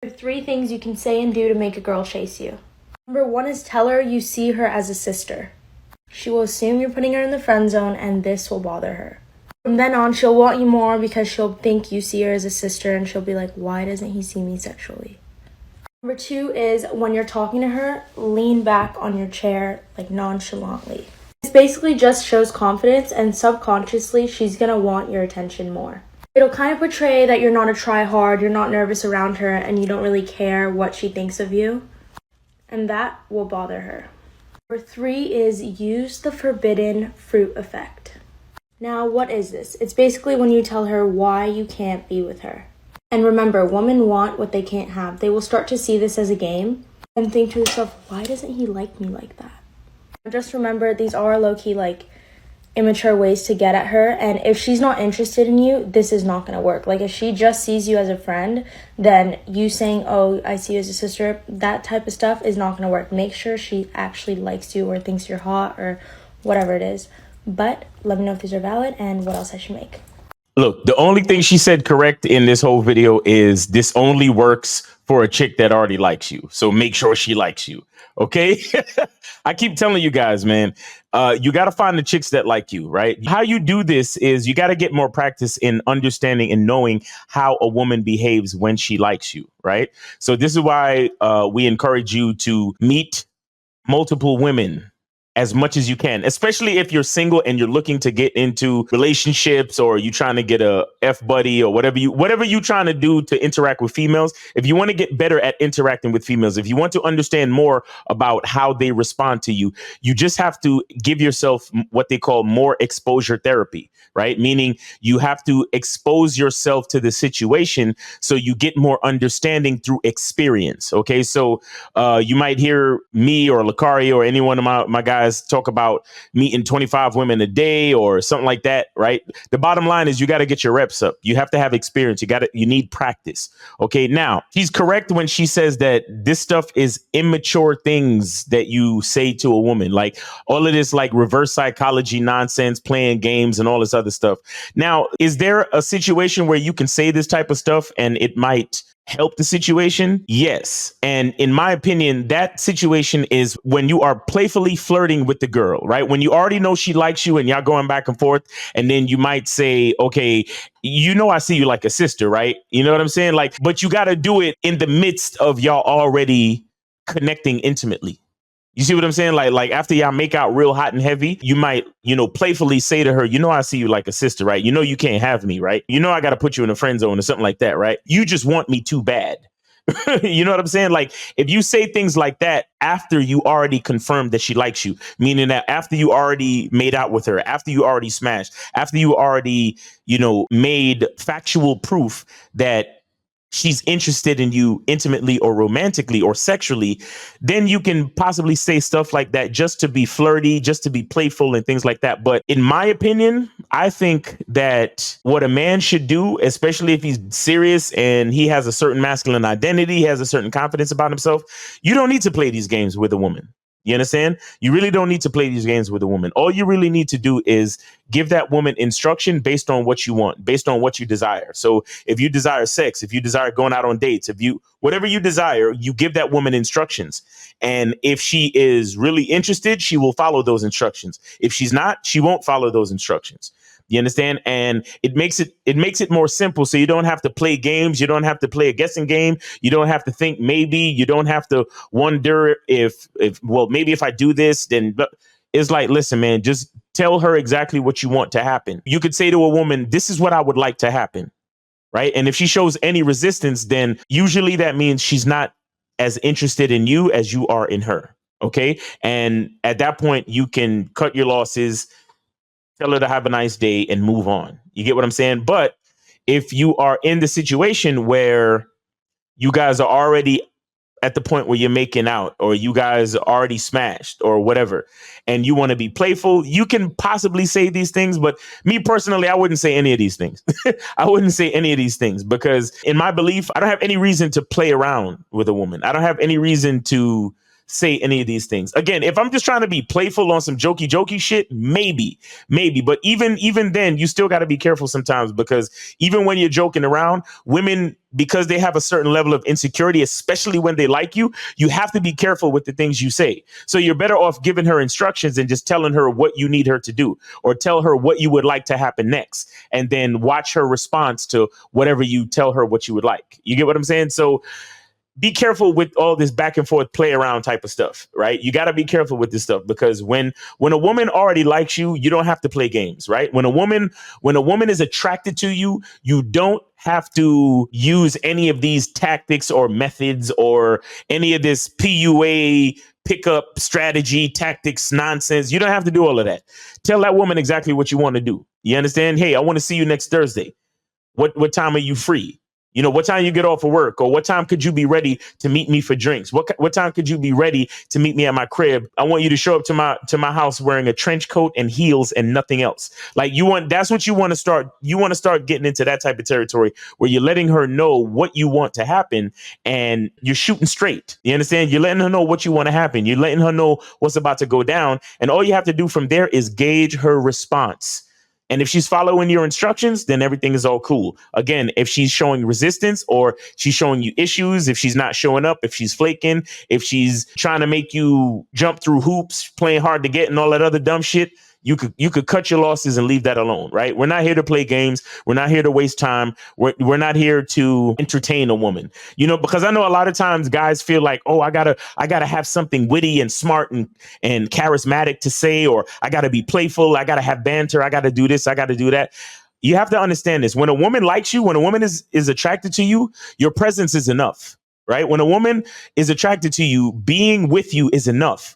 There are 3 things you can say and do to make a girl chase you. Number 1 is tell her you see her as a sister. She will assume you're putting her in the friend zone, and this will bother her. From then on, she'll want you more because she'll think you see her as a sister, and she'll be like, why doesn't he see me sexually? Number 2 is when you're talking to her, lean back on your chair like nonchalantly. This basically just shows confidence, and subconsciously she's gonna want your attention more. It'll kind of portray that you're not a try-hard, you're not nervous around her, and you don't really care what she thinks of you, and that will bother her. Number 3 is use the forbidden fruit effect. Now, what is this? It's basically when you tell her why you can't be with her. And remember, women want what they can't have. They will start to see this as a game and think to themselves, why doesn't he like me like that? Just remember, these are low-key, immature ways to get at her, and if she's not interested in you, this is not going to work. If she just sees you as a friend, then you saying, oh, I see you as a sister, that type of stuff is not going to work. Make sure she actually likes you or thinks you're hot or whatever it is. But let me know if these are valid and what else I should make. Look, the only thing she said correct in this whole video is this only works for a chick that already likes you. So make sure she likes you. Okay. I keep telling you guys, man, you got to find the chicks that like you, right? How you do this is you got to get more practice in understanding and knowing how a woman behaves when she likes you, right? So this is why we encourage you to meet multiple women as much as you can, especially if you're single and you're looking to get into relationships, or you trying to get a F buddy or whatever you trying to do to interact with females. If you want to get better at interacting with females, if you want to understand more about how they respond to you, you just have to give yourself what they call more exposure therapy, right? Meaning you have to expose yourself to the situation so you get more understanding through experience. Okay. So you might hear me or Lacari or any one of my guys talk about meeting 25 women a day or something like that, right? The bottom line is you got to get your reps up. You have to have experience. You need practice. Okay. Now, she's correct when she says that this stuff is immature things that you say to a woman, like all of this, reverse psychology nonsense, playing games and all this other stuff. Now, is there a situation where you can say this type of stuff and it might help the situation? Yes. And in my opinion, that situation is when you are playfully flirting with the girl, right? When you already know she likes you and y'all going back and forth. And then you might say, okay, I see you like a sister, right? You know what I'm saying? But you got to do it in the midst of y'all already connecting intimately. You see what I'm saying? After y'all make out real hot and heavy, you might, playfully say to her, I see you like a sister, right? You can't have me, right? I got to put you in a friend zone or something like that, right? You just want me too bad. You know what I'm saying? If you say things like that after you already confirmed that she likes you, meaning that after you already made out with her, after you already smashed, after you already, made factual proof that she's interested in you intimately or romantically or sexually, then you can possibly say stuff like that just to be flirty, just to be playful and things like that. But in my opinion, I think that what a man should do, especially if he's serious and he has a certain masculine identity, he has a certain confidence about himself, you don't need to play these games with a woman. You understand? You really don't need to play these games with a woman. All you really need to do is give that woman instruction based on what you want, based on what you desire. So if you desire sex, if you desire going out on dates, whatever you desire, you give that woman instructions. And if she is really interested, she will follow those instructions. If she's not, she won't follow those instructions. You understand? And it makes it more simple. So you don't have to play games. You don't have to play a guessing game. You don't have to think maybe. You don't have to wonder if maybe if I do this, then it's listen, man, just tell her exactly what you want to happen. You could say to a woman, this is what I would like to happen. Right. And if she shows any resistance, then usually that means she's not as interested in you as you are in her. OK. And at that point, you can cut your losses, tell her to have a nice day and move on. You get what I'm saying? But if you are in the situation where you guys are already at the point where you're making out, or you guys are already smashed or whatever, and you want to be playful, you can possibly say these things. But me personally, I wouldn't say any of these things. I wouldn't say any of these things because in my belief, I don't have any reason to play around with a woman. I don't have any reason to say any of these things. Again, if I'm just trying to be playful on some jokey shit, maybe. But even then, you still got to be careful sometimes, because even when you're joking around, women, because they have a certain level of insecurity, especially when they like you have to be careful with the things you say. So you're better off giving her instructions and just telling her what you need her to do, or tell her what you would like to happen next, and then watch her response to whatever you tell her what you would like. You get what I'm saying? So be careful with all this back and forth play around type of stuff, right? You got to be careful with this stuff, because when a woman already likes you, you don't have to play games, right? When a woman is attracted to you, you don't have to use any of these tactics or methods or any of this PUA pickup strategy tactics nonsense. You don't have to do all of that. Tell that woman exactly what you want to do. You understand? Hey, I want to see you next Thursday. What time are you free? You know, what time you get off of work, or what time could you be ready to meet me for drinks? What time could you be ready to meet me at my crib? I want you to show up to my house wearing a trench coat and heels and nothing else. Like, that's what you want to start. You want to start getting into that type of territory where you're letting her know what you want to happen, and you're shooting straight. You understand? You're letting her know what you want to happen. You're letting her know what's about to go down. And all you have to do from there is gauge her response. And if she's following your instructions, then everything is all cool. Again, if she's showing resistance, or she's showing you issues, if she's not showing up, if she's flaking, if she's trying to make you jump through hoops, playing hard to get and all that other dumb shit, you could cut your losses and leave that alone, right? We're not here to play games. We're not here to waste time. We're not here to entertain a woman, because I know a lot of times guys feel like, oh, I gotta have something witty and smart and charismatic to say, or I gotta be playful. I gotta have banter. I gotta do this. I gotta do that. You have to understand this. When a woman likes you, when a woman is attracted to you, your presence is enough, right? When a woman is attracted to you, being with you is enough.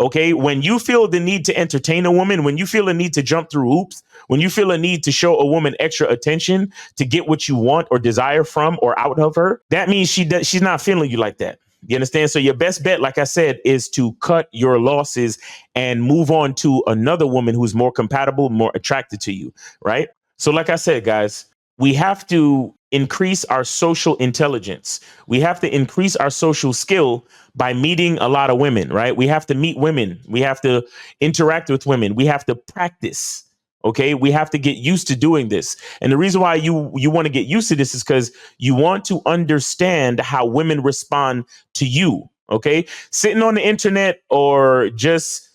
Okay, when you feel the need to entertain a woman, when you feel a need to jump through hoops, when you feel a need to show a woman extra attention to get what you want or desire from or out of her, that means she's not feeling you like that. You understand? So your best bet, like I said, is to cut your losses and move on to another woman who's more compatible, more attracted to you, right? So like I said, guys, we have to increase our social intelligence. We have to increase our social skill by meeting a lot of women, right? We have to meet women. We have to interact with women. We have to practice. Okay, we have to get used to doing this. And the reason why you want to get used to this is because you want to understand how women respond to you. Okay, sitting on the internet or just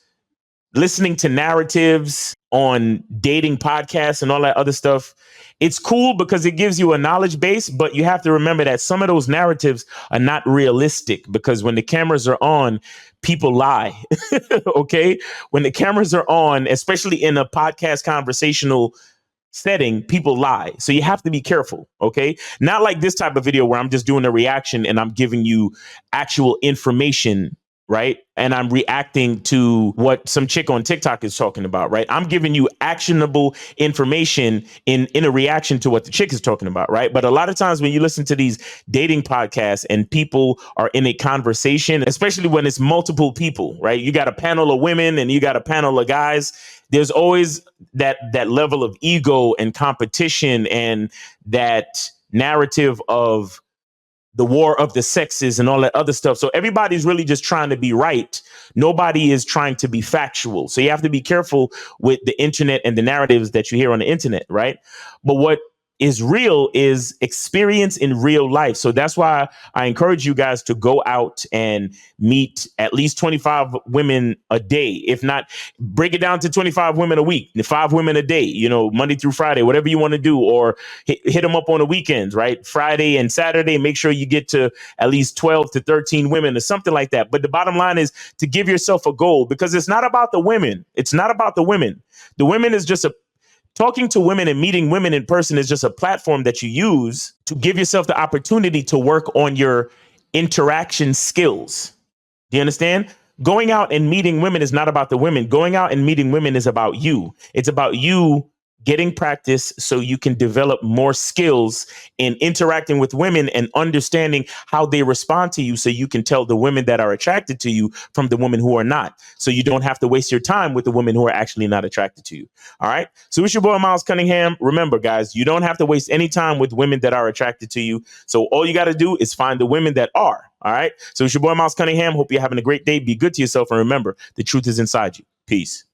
listening to narratives on dating podcasts and all that other stuff, it's cool because it gives you a knowledge base, but you have to remember that some of those narratives are not realistic, because when the cameras are on, people lie. Okay, when the cameras are on, especially in a podcast conversational setting, people lie. So you have to be careful. Okay, not like this type of video where I'm just doing a reaction and I'm giving you actual information, right? And I'm reacting to what some chick on TikTok is talking about, right? I'm giving you actionable information in a reaction to what the chick is talking about, right? But a lot of times when you listen to these dating podcasts and people are in a conversation, especially when it's multiple people, right? You got a panel of women and you got a panel of guys. There's always that level of ego and competition and that narrative of the war of the sexes and all that other stuff. So everybody's really just trying to be right. Nobody is trying to be factual. So you have to be careful with the internet and the narratives that you hear on the internet, right? But what is real is experience in real life. So that's why I encourage you guys to go out and meet at least 25 women a day. If not, break it down to 25 women a week, 5 women a day, Monday through Friday, whatever you want to do, or hit them up on the weekends, right? Friday and Saturday, make sure you get to at least 12 to 13 women or something like that. But the bottom line is to give yourself a goal, because it's not about the women. It's not about the women. The women is just talking to women and meeting women in person is just a platform that you use to give yourself the opportunity to work on your interaction skills. Do you understand? Going out and meeting women is not about the women. Going out and meeting women is about you. It's about you getting practice so you can develop more skills in interacting with women and understanding how they respond to you so you can tell the women that are attracted to you from the women who are not. So you don't have to waste your time with the women who are actually not attracted to you. All right. So it's your boy, Miles Cunningham. Remember, guys, you don't have to waste any time with women that are attracted to you. So all you got to do is find the women that are. All right. So it's your boy, Miles Cunningham. Hope you're having a great day. Be good to yourself. And remember, the truth is inside you. Peace.